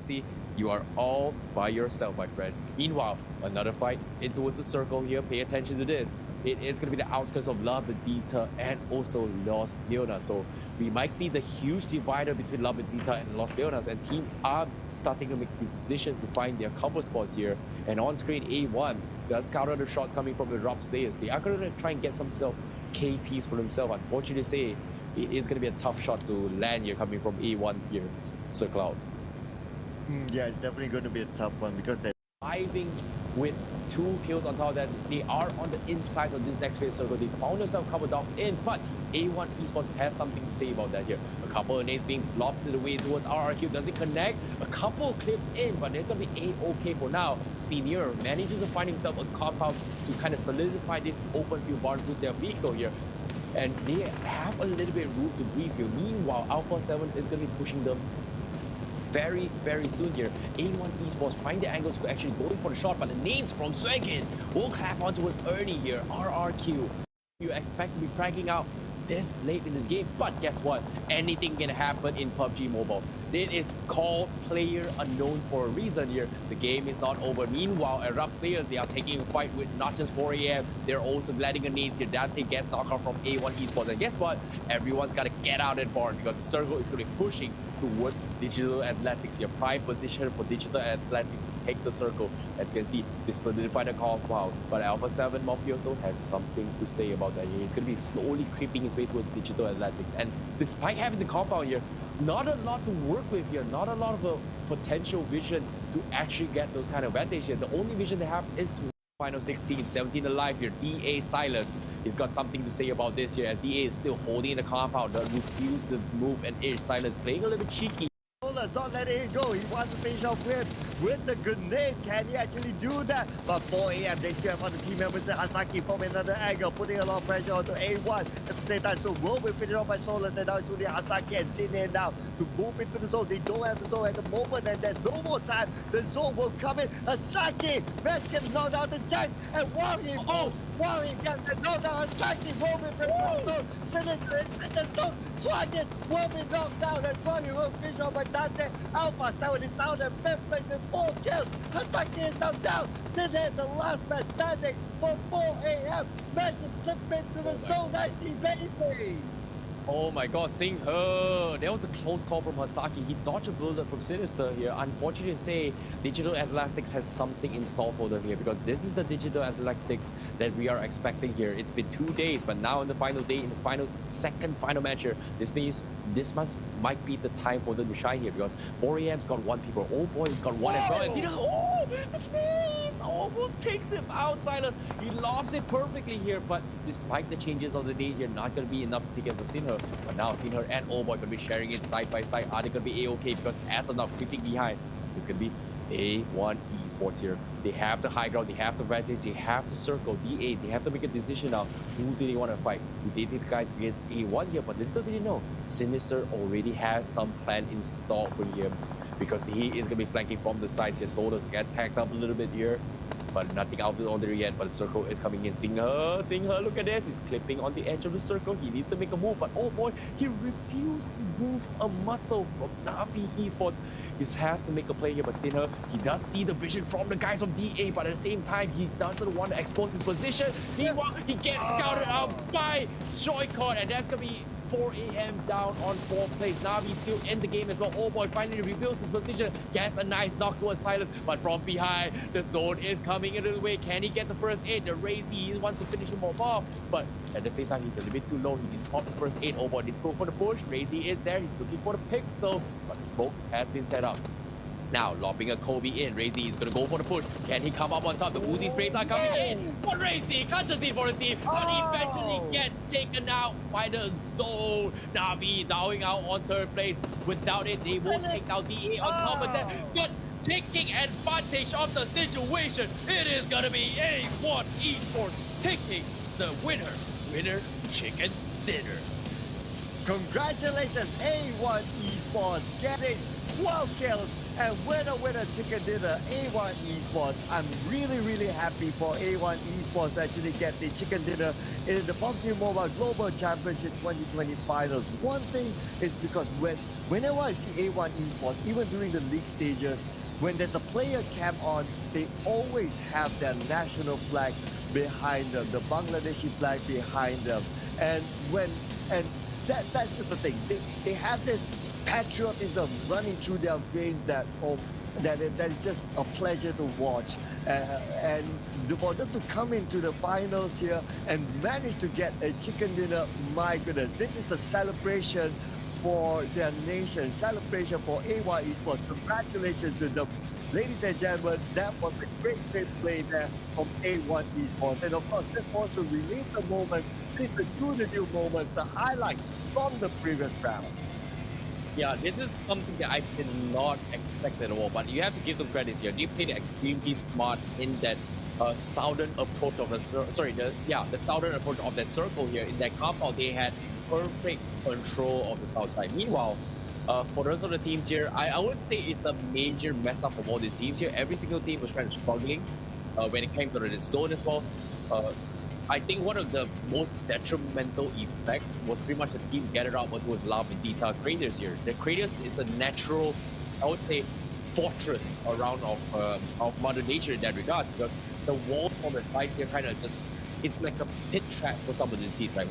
See, you are all by yourself, my friend. Meanwhile, another fight in towards the circle here. Pay attention to this. It is going to be the outskirts of La Bendita and also Los Leonas. So we might see the huge divider between La Bendita and Los Leonas, and teams are starting to make decisions to find their combo spots here. And on screen, A1 does counter the shots coming from the drop stairs. They are going to try and get some KPs for themselves. Unfortunately to say, it is going to be a tough shot to land here coming from A1 here, Circle Out. Yeah, it's definitely going to be a tough one because they're Diving with 2 kills on top of that. They are on the insides of this next phase circle. They found themselves a couple dogs in, but A1 Esports has something to say about that here. A couple of nades being blocked the way towards RRQ. Does it connect? A couple of clips in, but they're going to be A-okay for now. Senior manages to find himself a compound to kind of solidify this open field bar with their vehicle here. And they have a little bit of room to breathe here. Meanwhile, Alpha 7 is going to be pushing them very, very soon here. A1 Esports trying their angles to actually going for the shot, but the nades from Swagin will clap on towards Ernie here. RRQ. You expect to be fragging out this late in the game, but guess what? Anything can happen in PUBG Mobile. It is called player unknowns for a reason here. The game is not over. Meanwhile, at Rups players, they are taking a fight with not just 4 AM, they're also letting a nades here. Dante gets knocked out from A1 Esports. And guess what? Everyone's got to get out and barn because the circle is going to be pushing towards Digital Athletics here. Prime position for Digital Athletics to take the circle. As you can see, they solidify the compound. But Alpha 7 Mafioso has something to say about that here. He's going to be slowly creeping his way towards Digital Athletics. And despite having the compound here, not a lot to work with here, not a lot of a potential vision to actually get those kind of advantage here. The only vision they have is to final 16, 17 alive here. DA Silas, he's got something to say about this here as DA is still holding the compound, but refused to move, and A Silas playing a little bit cheeky. Not letting it go. He wants to finish off with the grenade. Can he actually do that? But 4 AM, they still have other team members. Asaki from another angle, putting a lot of pressure onto A1 at the same time. So will be finished off by Solus, and now it's only Asaki and Sine now to move into the zone. They don't have the zone at the moment, and there's no more time. The zone will come in. Asaki, Best gets knocked out the checks, and Wari gets the knockdown. Asaki will be from the zone. Sine in the zone. Swaggin will be knocked down, and Swaggin will finish off by Dante. Alpha 7 is down and 5th place in 4 kills. Hasaki is now down. Sine, the last man standing for 4 AM. Managed to slip into the zone. I see, baby. Oh my god, Sing He! That was a close call from Hasaki. He dodged a bullet from Sinister here. Unfortunately to say, Digital Athletics has something in store for them here because this is the Digital Athletics that we are expecting here. It's been 2 days, but now in the final day, in the second final match here, this means this might be the time for them to shine here because 4 AM's got 1 people. Oh boy, he's got 1 as well. And the nades almost takes him out, Silas. He lobs it perfectly here, but despite the changes of the day here, not going to be enough to take him for Sinher. But now Sinher and Oh Boy going to be sharing it side by side. Are they going to be A-okay? Because as of now, creeping behind, it's going to be A1 Esports here. They have the high ground, they have the advantage, they have the circle, DA. They have to make a decision now. Who do they want to fight? Do they take the guys against A1 here? But little did they know, Sinister already has some plan in store for him because he is going to be flanking from the sides here. Solus gets hacked up a little bit here, but nothing out of the order yet. But the circle is coming in. Sing He, look at this. He's clipping on the edge of the circle. He needs to make a move, but oh boy, he refused to move a muscle from Navi Esports. He has to make a play here, but Sing he does see the vision from the guys of DA, but at the same time, he doesn't want to expose his position. Meanwhile, he gets scouted out by Joycon, and that's going to be 4 AM down on 4th place. Navi still in the game as well. Oh boy, finally reveals his position. Gets a nice knock towards Silence, but from behind, the zone is coming into the way. Can he get the first aid? The Razy, he wants to finish him off, but at the same time, he's a little bit too low. He needs to pop the first aid. Oh boy, let's go for the push. Razy is there. He's looking for the pixel, but the smokes has been set up. Now, lobbing a Kobe in. Razy is going to go for the push. Can he come up on top? The Uzi sprays are coming in. But Razy catches it for the team, but eventually gets taken out by the zone. Navi dying out on 3rd place. Without it, they will take out DA on top of that. But taking advantage of the situation, it is going to be A1 Esports taking the winner chicken dinner. Congratulations, A1 Esports getting 12 kills and winner chicken dinner. A1 Esports, I'm really happy for A1 Esports to actually get the chicken dinner in the PUBG Mobile Global Championship 2020 finals. One thing is because when whenever I see A1 Esports, even during the league stages, when there's a player cam on, they always have their national flag behind them, the Bangladeshi flag behind them. And when and that's just the thing. They have this patriotism running through their veins that is just a pleasure to watch. And for them to come into the finals here and manage to get a chicken dinner, my goodness, this is a celebration for their nation, celebration for AY Esports. Congratulations to them. Ladies and gentlemen, that was a great play there from A1 Esports. And of course, just want to relive the moment, listen to the new moments, the highlights from the previous round. Yeah, this is something that I did not expect at all, but you have to give them credit here. They played extremely smart in that southern approach of the the southern approach of that circle here. In that compound, they had perfect control of the south side. Meanwhile, for the rest of the teams here, I would say it's a major mess up for all these teams here. Every single team was kind of struggling when it came to the zone as well. I think one of the most detrimental effects was pretty much the teams gathered up towards Love and Dita Craters here. The Craters is a natural, I would say, fortress around of Mother Nature in that regard, because the walls on the sides here kind of just, it's like a pit trap for some of the seeds, right?